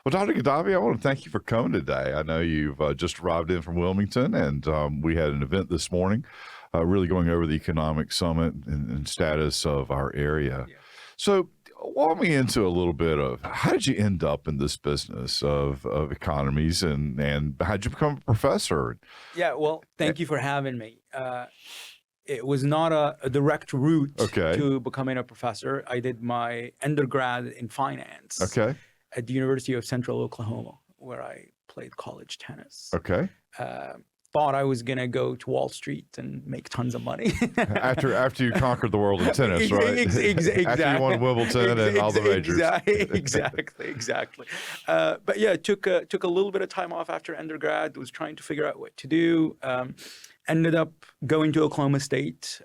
Well, Dr. Guettabi, I want to thank you for coming today. I know you've just arrived in from Wilmington, and we had an event this morning really going over the economic summit and status of our area. Yeah. So walk me into a little bit of how did you end up in this business of economies, and how did you become a professor? Yeah, well, thank you for having me. It was not a direct route to becoming a professor. I did my undergrad in finance at the University of Central Oklahoma, where I played college tennis. Thought I was going to go to Wall Street and make tons of money. after you conquered the world of tennis, right? Exactly. After you won Wimbledon and all the majors. Exactly. But yeah, took a little bit of time off after undergrad, was trying to figure out what to do. Ended up going to Oklahoma State,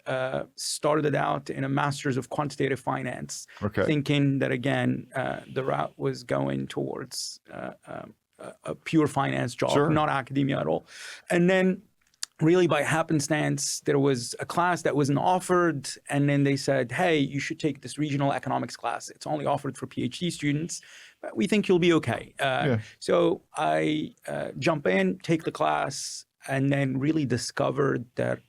started out in a master's of quantitative finance, thinking that, again, the route was going towards a pure finance job, not academia at all. And then really by happenstance, there was a class that wasn't offered. And then they said, hey, you should take this regional economics class. It's only offered for PhD students, but we think you'll be okay. So I jump in, take the class, and then really discovered that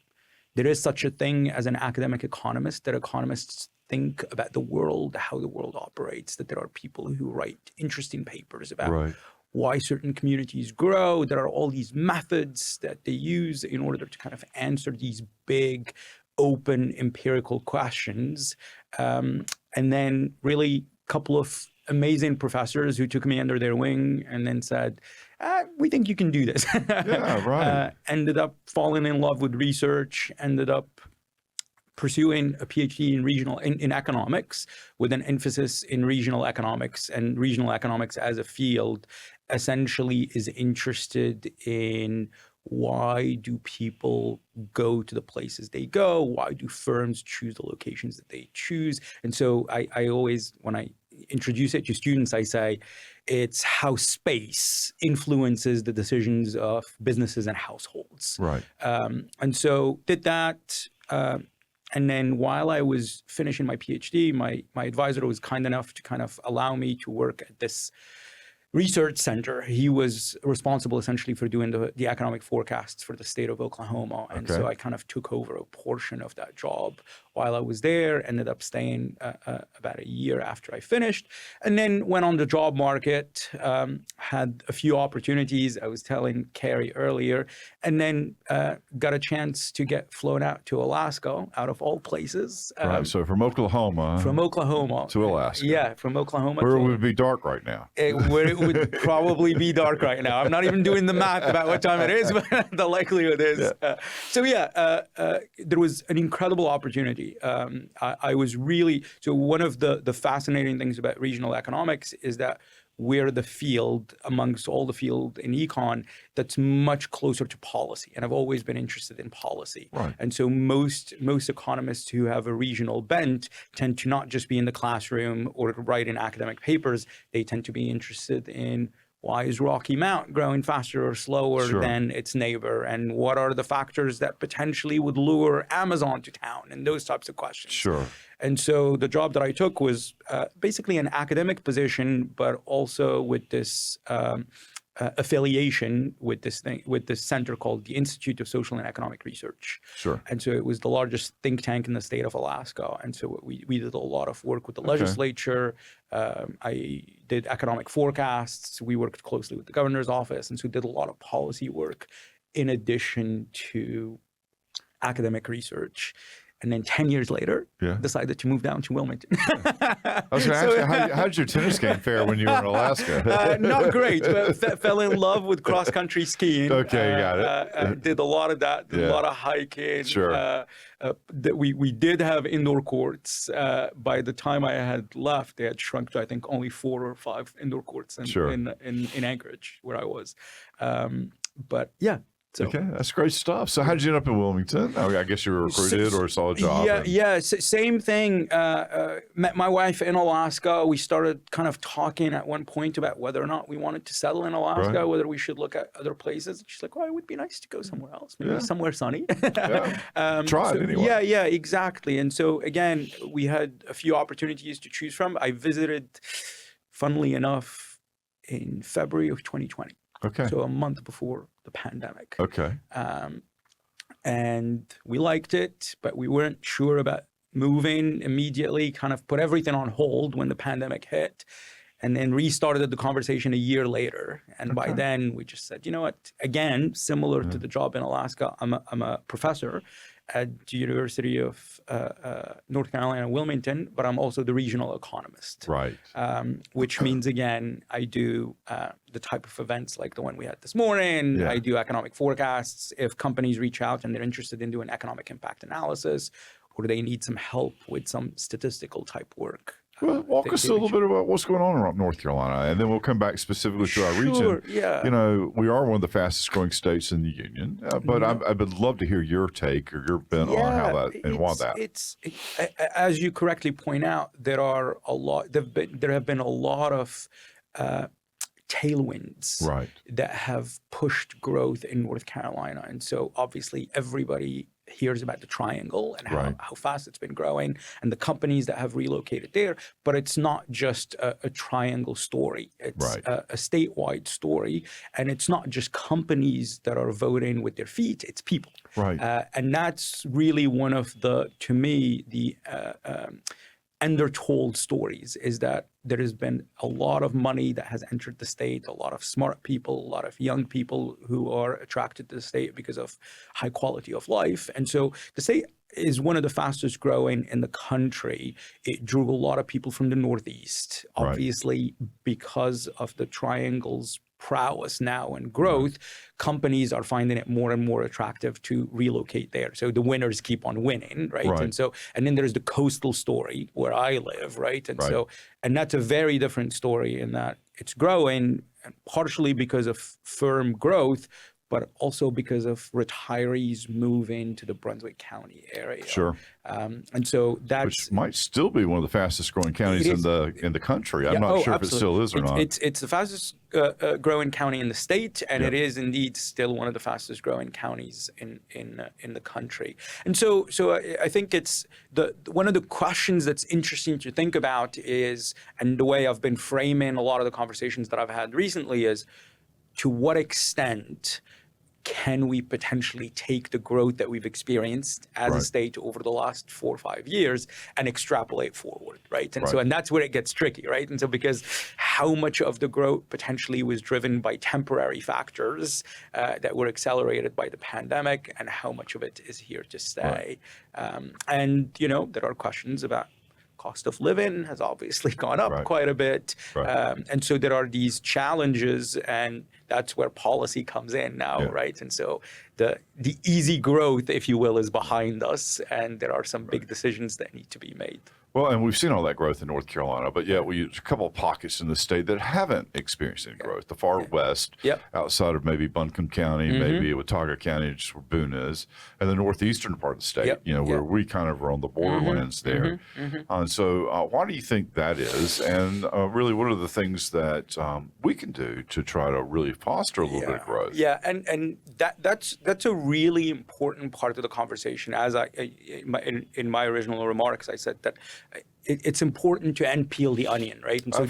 there is such a thing as an academic economist, that economists think about the world, how the world operates, that there are people who write interesting papers about why certain communities grow. There are all these methods that they use in order to kind of answer these big, open, empirical questions. And then really a couple of amazing professors who took me under their wing and then said, we think you can do this. Ended up falling in love with research, ended up pursuing a PhD in economics with an emphasis in regional economics. And regional economics as a field essentially is interested in why do people go to the places they go? Why do firms choose the locations that they choose? And so I always, when I introduce it to students, I say it's how space influences the decisions of businesses and households. And so did that. And then while I was finishing my PhD, my advisor was kind enough to kind of allow me to work at this research center. He was responsible essentially for doing the economic forecasts for the state of Oklahoma. And so I kind of took over a portion of that job while I was there, ended up staying about a year after I finished, and then went on the job market, had a few opportunities, I was telling Carrie earlier, and then got a chance to get flown out to Alaska, out of all places. So from Oklahoma to Alaska. Yeah, from Oklahoma. Where it would be dark right now. Where it would probably be dark right now. I'm not even doing the math about what time it is, but the likelihood is. There was an incredible opportunity. I was really, so one of the fascinating things about regional economics is that we're the field amongst all the field in econ that's much closer to policy. And I've always been interested in policy. And so most economists who have a regional bent tend to not just be in the classroom or write in academic papers. They tend to be interested in why is Rocky Mount growing faster or slower than its neighbor? And what are the factors that potentially would lure Amazon to town? And those types of questions. And so the job that I took was basically an academic position, but also with this affiliation with this center called the Institute of Social and Economic Research. And so it was the largest think tank in the state of Alaska. And so we did a lot of work with the legislature. I did economic forecasts. We worked closely with the governor's office. And so did a lot of policy work in addition to academic research. And then 10 years later, decided to move down to Wilmington. I was going to ask you, how did your tennis game fare when you were in Alaska? Not great, but fell in love with cross-country skiing. Got it. Did a lot of that, did a lot of hiking. We did have indoor courts. By the time I had left, they had shrunk to, I think, only 4 or 5 indoor courts in Anchorage, where I was. But yeah. So, that's great stuff. So how did you end up in Wilmington? I guess you were recruited or saw a job. Same thing. Met my wife in Alaska. We started kind of talking at one point about whether or not we wanted to settle in Alaska, whether we should look at other places. She's like, well, it would be nice to go somewhere else, maybe somewhere sunny. Try it anyway. Yeah, exactly. And so again, we had a few opportunities to choose from. I visited, funnily enough, in February of 2020. Okay. So a month before the pandemic. Okay. And we liked it, but we weren't sure about moving immediately, kind of put everything on hold when the pandemic hit, and then restarted the conversation a year later. And by then we just said, you know what, again, similar to the job in Alaska, I'm a professor at the University of North Carolina, Wilmington, but I'm also the regional economist. Right. Which means, again, I do the type of events like the one we had this morning. Yeah. I do economic forecasts. If companies reach out and they're interested in doing economic impact analysis, or they need some help with some statistical type work. Well, walk us a little bit about what's going on around North Carolina, and then we'll come back specifically to our region. Yeah. You know, we are one of the fastest growing states in the union, but I would love to hear your take or your bent on how that and why that. As you correctly point out, there have been a lot of tailwinds that have pushed growth in North Carolina, and so obviously everybody hears about the triangle and how fast it's been growing and the companies that have relocated there. But it's not just a triangle story. It's a statewide story. And it's not just companies that are voting with their feet, it's people. And that's really one of the, to me, the undertold stories, is that there has been a lot of money that has entered the state, a lot of smart people, a lot of young people who are attracted to the state because of high quality of life. And so the state is one of the fastest growing in the country. It drew a lot of people from the Northeast, obviously because of the triangle's prowess now and growth. Companies are finding it more and more attractive to relocate there. So the winners keep on winning, right? And then there's the coastal story where I live, right? And so, and that's a very different story in that it's growing partially because of firm growth, but also because of retirees moving to the Brunswick County area. And so that's, which might still be one of the fastest growing counties in the country. I'm not sure if it still is or not. It's the fastest growing county in the state, and it is indeed still one of the fastest growing counties in the country. And so I think it's one of the questions that's interesting to think about is, and the way I've been framing a lot of the conversations that I've had recently is, to what extent can we potentially take the growth that we've experienced as a state over the last 4 or 5 years and extrapolate forward, right? And so, and that's where it gets tricky, right? And so, because how much of the growth potentially was driven by temporary factors that were accelerated by the pandemic, and how much of it is here to stay? And, you know, there are questions about cost of living has obviously gone up quite a bit. And so there are these challenges, and that's where policy comes in now, right? And so the easy growth, if you will, is behind us, and there are some big decisions that need to be made. Well, and we've seen all that growth in North Carolina, but yet there's a couple of pockets in the state that haven't experienced any growth. The far west, outside of maybe Buncombe County, maybe Watauga County, just where Boone is, and the northeastern part of the state, you know, where we kind of are on the borderlands there. And so why do you think that is? And really, what are the things that we can do to try to really foster a little bit of growth? And that's a really important part of the conversation. As in my original remarks, I said that it's important to unpeel the onion, right? And so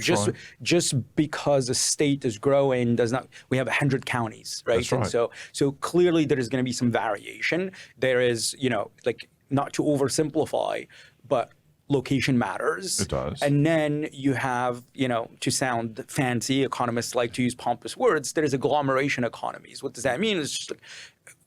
just because a state is growing does not, we have 100 counties, right? And so clearly there is going to be some variation. There is, you know, like, not to oversimplify, but location matters. It does. And then you have, you know, to sound fancy, economists like to use pompous words, there is agglomeration economies. What does that mean? It's just like,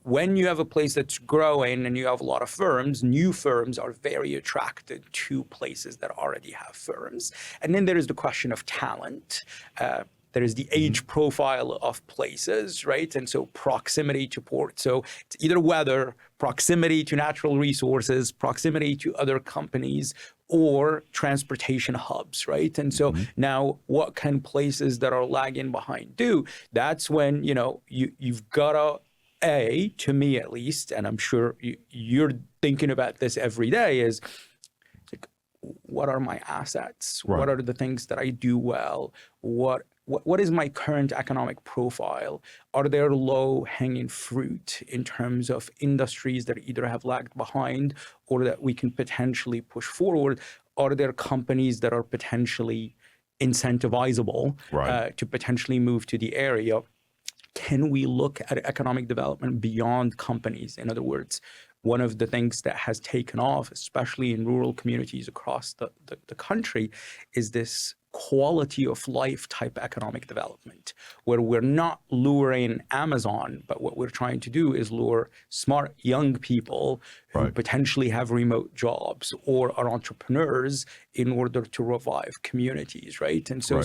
when you have a place that's growing and you have a lot of firms, new firms are very attracted to places that already have firms. And then there is the question of talent. There is the age profile of places, right? And so proximity to port. So it's either weather, proximity to natural resources, proximity to other companies, or transportation hubs, right? And so now what can places that are lagging behind do? That's when, you know, you've got to, to me at least, and I'm sure you're thinking about this every day, is like, what are my assets? What are the things that I do well? What is my current economic profile? Are there low-hanging fruit in terms of industries that either have lagged behind or that we can potentially push forward? Are there companies that are potentially incentivizable to potentially move to the area. Can we look at economic development beyond companies? In other words, one of the things that has taken off, especially in rural communities across the country, is this quality of life type economic development, where we're not luring Amazon, but what we're trying to do is lure smart young people who potentially have remote jobs or are entrepreneurs in order to revive communities, right? And so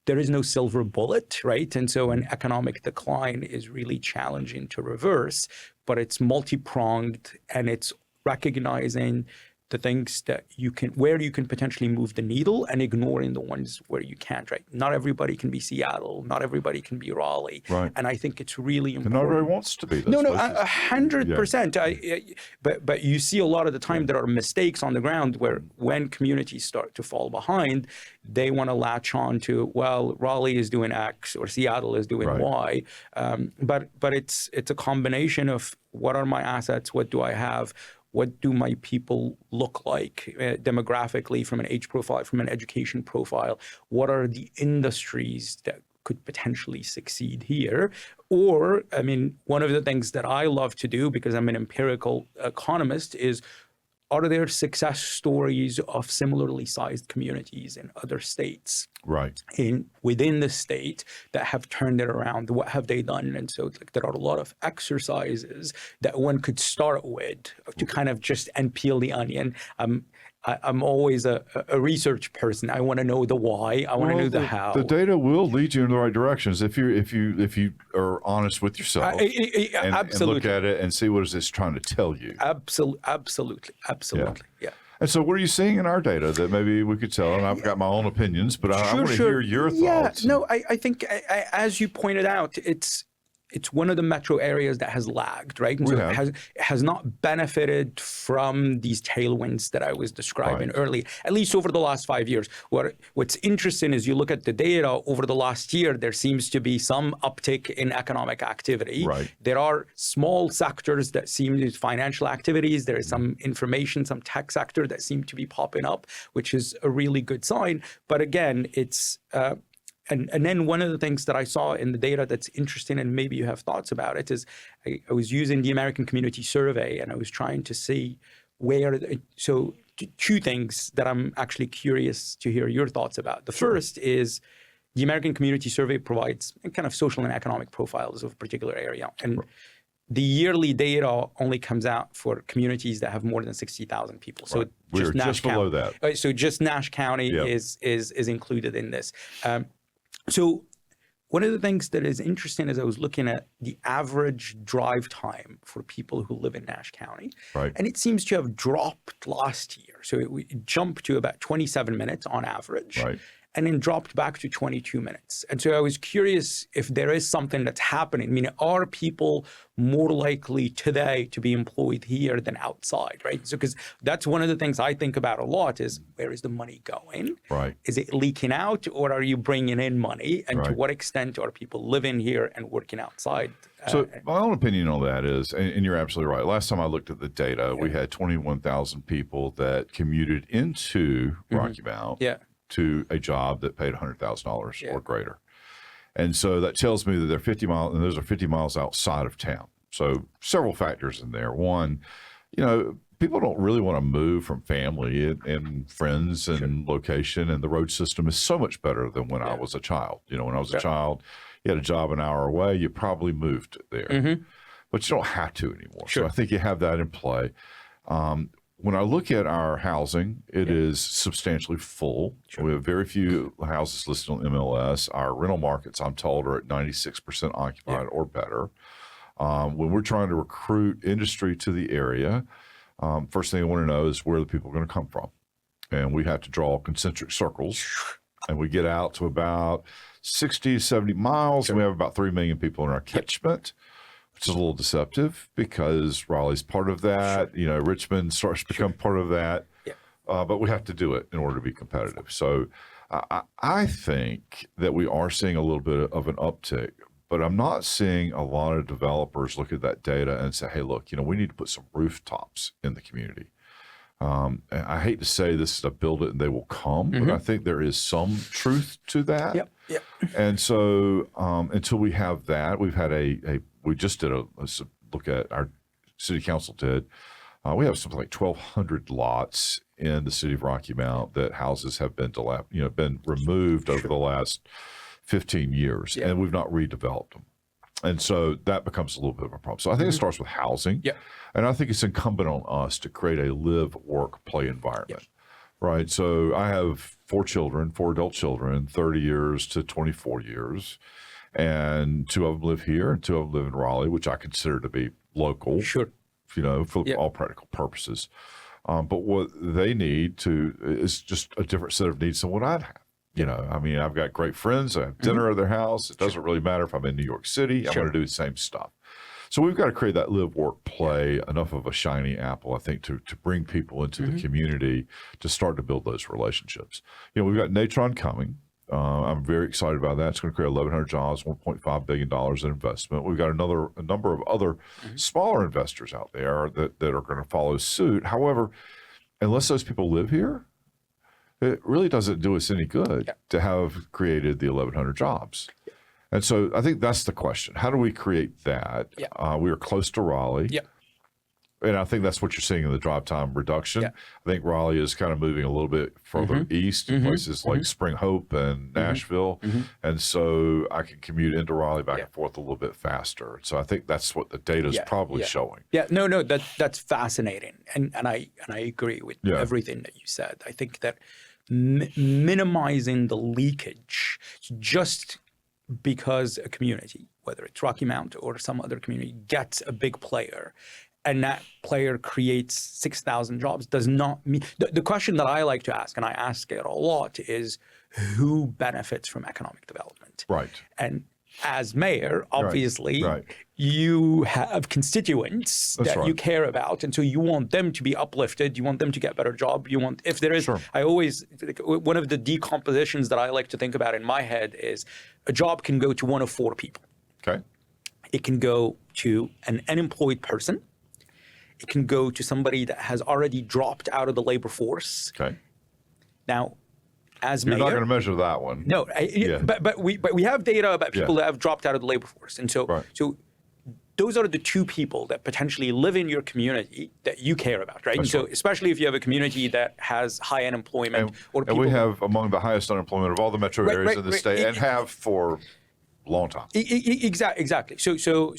there is no silver bullet, right? And so an economic decline is really challenging to reverse, but it's multi-pronged, and it's recognizing the things that where you can potentially move the needle and ignoring the ones where you can't, right? Not everybody can be Seattle, not everybody can be Raleigh. Right. And I think it's really important. And not everybody wants to be those No, 100%. But you see a lot of the time there are mistakes on the ground where when communities start to fall behind, they want to latch on to, well, Raleigh is doing X or Seattle is doing Y. But it's a combination of what are my assets, what do I have, what do my people look like demographically, from an age profile, from an education profile? What are the industries that could potentially succeed here? Or, I mean, one of the things that I love to do, because I'm an empirical economist, is are there success stories of similarly sized communities in other states? Right. Within the state that have turned it around? What have they done? And so there are a lot of exercises that one could start with to kind of just peel the onion. I'm always a research person. I want to know the why. I want to know the how. The data will lead you in the right directions if you are honest with yourself and look at it and see what it's trying to tell you. Absolutely. Yeah. And so, what are you seeing in our data that maybe we could tell? And I've got my own opinions, but I want to hear your thoughts. Yeah. No, I think as you pointed out, it's one of the metro areas that has lagged, right? And so it has not benefited from these tailwinds that I was describing earlier, at least over the last 5 years. What's interesting is you look at the data over the last year, there seems to be some uptick in economic activity. Right. There are small sectors that seem to financial activities. There is some information, some tech sector that seem to be popping up, which is a really good sign. But again, it's And then one of the things that I saw in the data that's interesting, and maybe you have thoughts about it, is I was using the American Community Survey, and I was trying to see two things that I'm actually curious to hear your thoughts about. The first is the American Community Survey provides kind of social and economic profiles of a particular area. And the yearly data only comes out for communities that have more than 60,000 people. So we're just below that. So just Nash County is included in this. So one of the things that is interesting is I was looking at the average drive time for people who live in Nash County, and it seems to have dropped last year. So it jumped to about 27 minutes on average, and then dropped back to 22 minutes. And so I was curious if there is something that's happening. I mean, are people more likely today to be employed here than outside, right? So, because that's one of the things I think about a lot is, where is the money going? Right. Is it leaking out, or are you bringing in money? And to what extent are people living here and working outside? So my own opinion on that is, and you're absolutely right. Last time I looked at the data, we had 21,000 people that commuted into Rocky Mount to a job that paid $100,000 or greater. And so that tells me that they're 50 miles, and those are 50 miles outside of town. So several factors in there. One, people don't really want to move from family and friends and location, and the road system is so much better than when I was a child. When I was a child, you had a job an hour away, you probably moved there. But you don't have to anymore. So I think you have that in play. When I look at our housing, it is substantially full. We have very few houses listed on MLS. Our rental markets, I'm told, are at 96% occupied or better. When we're trying to recruit industry to the area, first thing I want to know is where the people are going to come from. And we have to draw concentric circles. And we get out to about 60, 70 miles, and we have about 3 million people in our catchment. Which is a little deceptive because Raleigh's part of that. Richmond starts to become part of that. But we have to do it in order to be competitive. So I think that we are seeing a little bit of an uptick, but I'm not seeing a lot of developers look at that data and say, hey, look, we need to put some rooftops in the community. I hate to say this is a build it and they will come, but I think there is some truth to that. Yep. Yep. And so until we have that, we've had we just did a look at our city council did. We have something like 1,200 lots in the city of Rocky Mount that houses have been been removed over the last 15 years, and we've not redeveloped them. And so that becomes a little bit of a problem. So I think it starts with housing. Yeah. And I think it's incumbent on us to create a live, work, play environment. Right. So I have 4 adult children, 30 years to 24 years. And 2 of them live here and 2 of them live in Raleigh, which I consider to be local. Sure. For all practical purposes. But what they need is just a different set of needs than what I'd have. I've got great friends. I have dinner at their house. It doesn't really matter if I'm in New York City. I'm going to do the same stuff. So we've got to create that live, work, play, enough of a shiny apple, I think, to bring people into the community to start to build those relationships. We've got Natron coming. I'm very excited about that. It's going to create 1,100 jobs, $1.5 billion in investment. We've got a number of other smaller investors out there that are going to follow suit. However, unless those people live here, it really doesn't do us any good to have created the 1,100 jobs. And so I think that's the question. How do we create that? We are close to Raleigh. And I think that's what you're seeing in the drive time reduction. I think Raleigh is kind of moving a little bit further east in places like Spring Hope and Nashville. And so I can commute into Raleigh back and forth a little bit faster. So I think that's what the data is probably showing. No, that's fascinating. And I agree with everything that you said. I think that minimizing the leakage just because a community, whether it's Rocky Mount or some other community, gets a big player and that player creates 6,000 jobs does not mean... The question that I like to ask, and I ask it a lot, is who benefits from economic development? Right. And as mayor, obviously, you have constituents that you care about, and so you want them to be uplifted, you want them to get a better job, you want... If there is... I always... One of the decompositions that I like to think about in my head is a job can go to one of 4 people. Okay. It can go to an unemployed person. It can go to somebody that has already dropped out of the labor force. Okay. Now, as mayor, you're not going to measure that one. No, but we have data about people that have dropped out of the labor force, and so those are the 2 people that potentially live in your community that you care about, right? And so especially if you have a exactly that has high unemployment, and we have among the highest unemployment of all the metro areas in the state, and have for long time. Exactly. So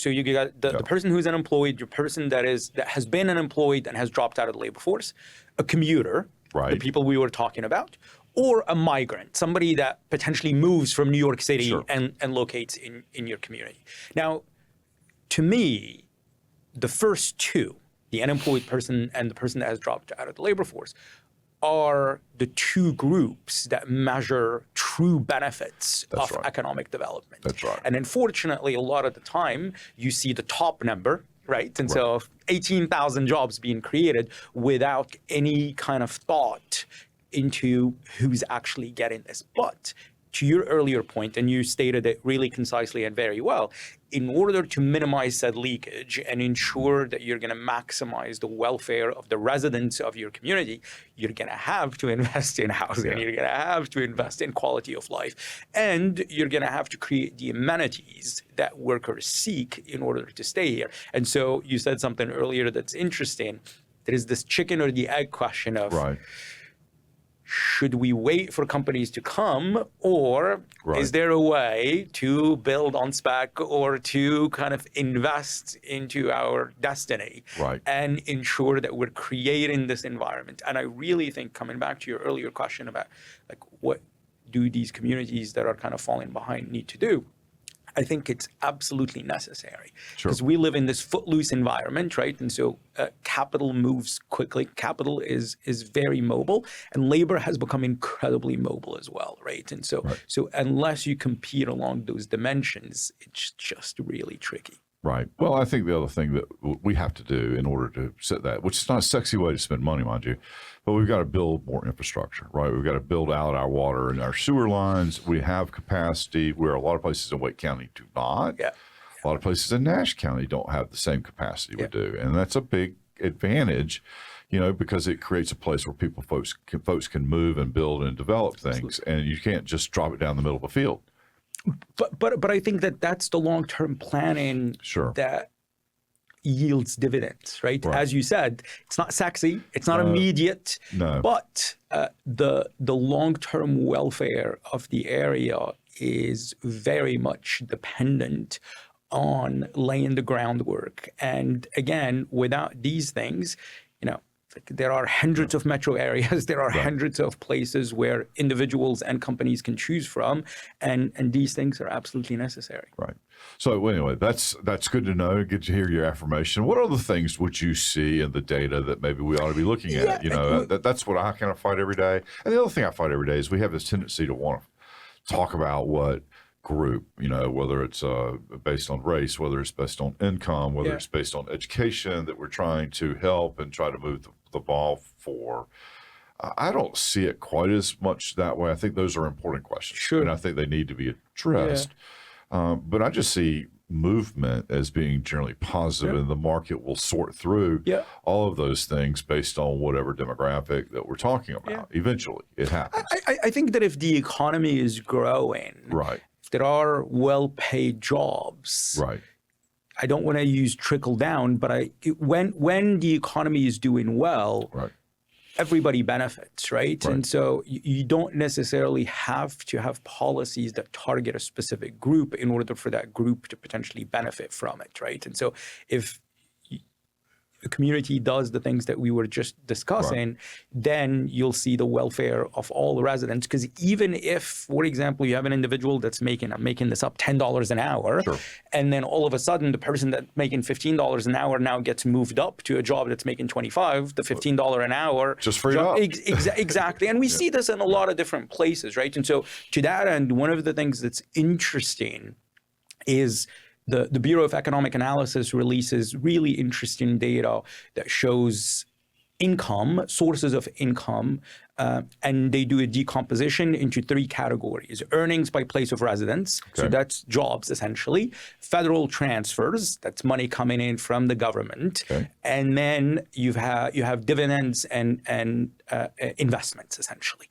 you got the person who's unemployed, your person that has been unemployed and has dropped out of the labor force, a commuter, the people we were talking about, or a migrant, somebody that potentially moves from New York City and locates in your community. Now, to me, the first 2, the unemployed person and the person that has dropped out of the labor force, are the 2 groups that measure true benefits of economic development. That's right. And unfortunately, a lot of the time, you see the top number, right? And so 18,000 jobs being created without any kind of thought into who's actually getting this. But to your earlier point, and you stated it really concisely and very well, in order to minimize said leakage and ensure that you're going to maximize the welfare of the residents of your community, you're going to have to invest in housing, you're going to have to invest in quality of life, and you're going to have to create the amenities that workers seek in order to stay here. And so you said something earlier that's interesting. There is this chicken or the egg question of... Should we wait for companies to come, or is there a way to build on spec or to kind of invest into our destiny and ensure that we're creating this environment? And I really think, coming back to your earlier question about like what do these communities that are kind of falling behind need to do, I think it's absolutely necessary because we live in this footloose environment, right? And so capital moves quickly. Capital is very mobile, and labor has become incredibly mobile as well, right? And so unless you compete along those dimensions, it's just really tricky. Right. Well, I think the other thing that we have to do in order to set that, which is not a sexy way to spend money, mind you, but we've got to build more infrastructure, right? We've got to build out our water and our sewer lines. We have capacity where a lot of places in Wake County do not. A lot of places in Nash County don't have the same capacity we do. And that's a big advantage. because it creates a place where folks can move and build and develop things, and you can't just drop it down the middle of a field. But I think that's the long-term planning that yields dividends, right? As you said, it's not sexy, it's not immediate, but the long-term welfare of the area is very much dependent on laying the groundwork. And again, without these things, there are hundreds of metro areas, there are hundreds of places where individuals and companies can choose from, and these things are absolutely necessary. Right. So anyway, that's good to know. Good to hear your affirmation. What other things would you see in the data that maybe we ought to be looking at? That's what I kind of fight every day. And the other thing I fight every day is we have this tendency to want to talk about what group, whether it's based on race, whether it's based on income, whether it's based on education, that we're trying to help and try to move the ball for. I don't see it quite as much that way. I think those are important questions. Sure. And I think they need to be addressed. But I just see movement as being generally positive, and the market will sort through all of those things based on whatever demographic that we're talking about. Eventually, it happens. I think that if the economy is growing, if there are well-paid jobs, I don't want to use trickle down, but when the economy is doing well, everybody benefits, right? And so you don't necessarily have to have policies that target a specific group in order for that group to potentially benefit from it, right? And so if the community does the things that we were just discussing, then you'll see the welfare of all the residents. Because even if, for example, you have an individual that's making, I'm making this up, $10 an hour, and then all of a sudden the person that's making $15 an hour now gets moved up to a job that's making $25, the $15 an hour. Just freed up. Exactly. And we see this in a lot of different places, right? And so to that end, one of the things that's interesting is the Bureau of Economic Analysis releases really interesting data that shows income, sources of income, and they do a decomposition into three categories: earnings by place of residence, so that's jobs essentially; federal transfers, that's money coming in from the government, and then you have dividends and investments essentially.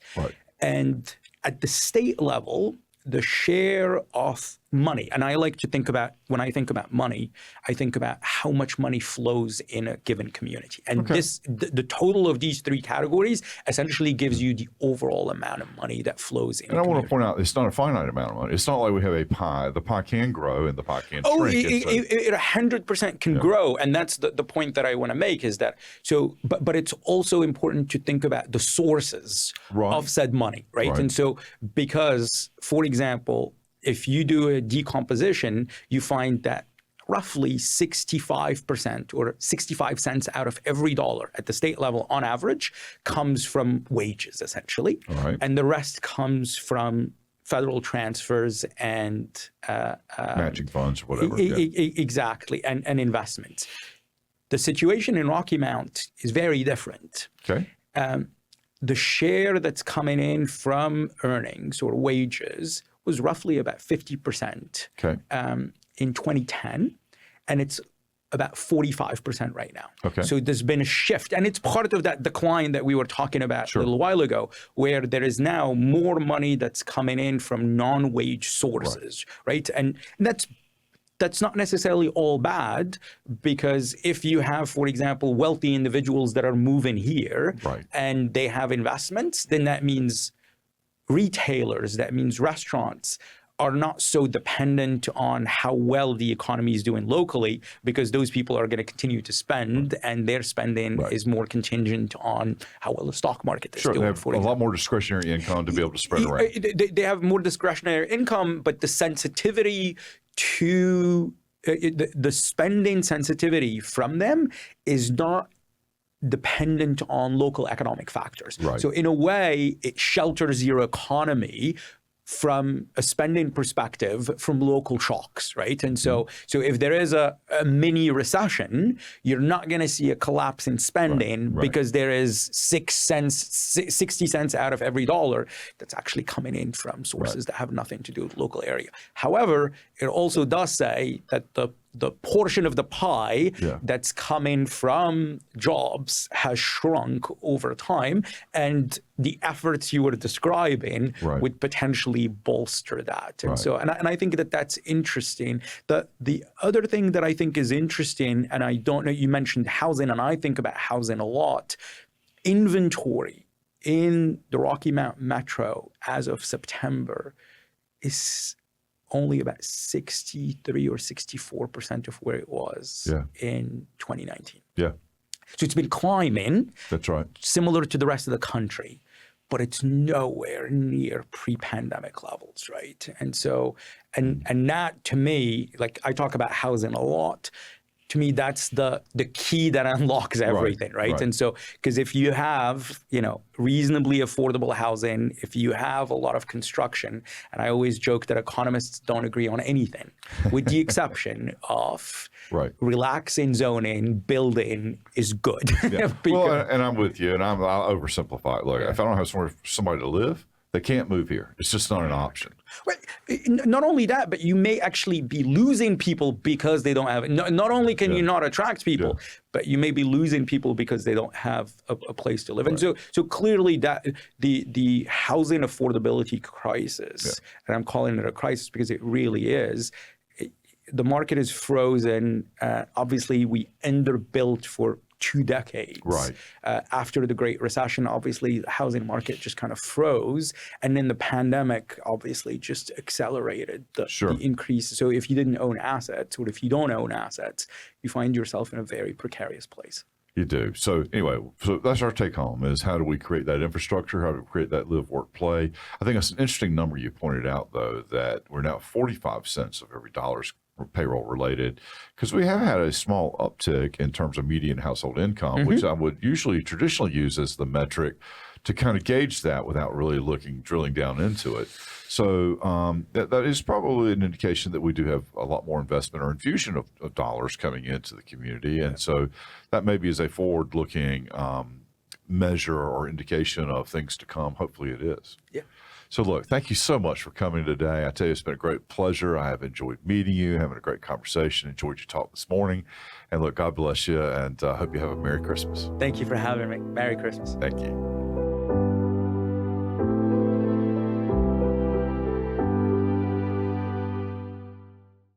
And at the state level, the share of money, and I like to think about, when I think about money, I think about how much money flows in a given community. And the total of these three categories essentially gives you the overall amount of money that flows in. And I want to point out, it's not a finite amount of money. It's not like we have a pie. The pie can grow and the pie can shrink. It 100% can grow. And that's the point that I want to make is that, but it's also important to think about the sources of said money, right? And so, because, for example, if you do a decomposition, you find that roughly 65% or 65 cents out of every dollar at the state level on average comes from wages, essentially. And the rest comes from federal transfers and matching funds or whatever. Exactly, and investments. The situation in Rocky Mount is very different. The share that's coming in from earnings or wages was roughly about 50% in 2010, and it's about 45% right now. So there's been a shift, and it's part of that decline that we were talking about a little while ago, where there is now more money that's coming in from non-wage sources, right? And that's not necessarily all bad, because if you have, for example, wealthy individuals that are moving here and they have investments, then that means retailers, that means restaurants are not so dependent on how well the economy is doing locally, because those people are going to continue to spend, and their spending is more contingent on how well the stock market is doing. They have a lot more discretionary income to be able to spread around. They have more discretionary income, but the sensitivity to the spending sensitivity from them is not dependent on local economic factors. So in a way, it shelters your economy from a spending perspective from local shocks, right? And so if there is a mini recession, you're not going to see a collapse in spending because there is 60 cents out of every dollar that's actually coming in from sources that have nothing to do with local area. However, it also does say that the the portion of the pie that's coming from jobs has shrunk over time, and the efforts you were describing would potentially bolster that. And so, and I think that that's interesting. The other thing that I think is interesting, and I don't know, you mentioned housing, and I think about housing a lot. Inventory in the Rocky Mountain Metro as of September is only about 63 or 64% of where it was in 2019. Yeah. So it's been climbing. That's right. Similar to the rest of the country, but it's nowhere near pre-pandemic levels, right? And so, and that to me, like I talk about housing a lot, to me, that's the key that unlocks everything, right? And so, because if you have, reasonably affordable housing, if you have a lot of construction, and I always joke that economists don't agree on anything, with the exception of relaxing zoning, building is good. Well, and I'm with you, and I'll oversimplify it. Look, if I don't have somewhere for somebody to live, they can't move here. It's just not an option. Right. Not only that, but you may actually be losing people because they don't have it. Not only can you not attract people, but you may be losing people because they don't have a place to live. And so clearly that the housing affordability crisis, and I'm calling it a crisis because it really is, the market is frozen. Obviously, we underbuilt for 2 decades. After the Great Recession, obviously, the housing market just kind of froze. And then the pandemic obviously just accelerated the increase. So if you didn't own assets, or if you don't own assets, you find yourself in a very precarious place. You do. So anyway, so that's our take home is how do we create that infrastructure? How do we create that live, work, play? I think it's an interesting number you pointed out, though, that we're now 45 cents of every dollar's payroll related, because we have had a small uptick in terms of median household income, which I would usually traditionally use as the metric to kind of gauge that without really drilling down into it. So that is probably an indication that we do have a lot more investment or infusion of dollars coming into the community. And so that maybe is a forward-looking measure or indication of things to come. Hopefully it is. Yeah. So look, thank you so much for coming today. I tell you, it's been a great pleasure. I have enjoyed meeting you, having a great conversation, enjoyed your talk this morning. And look, God bless you, and I hope you have a Merry Christmas. Thank you for having me. Merry Christmas. Thank you.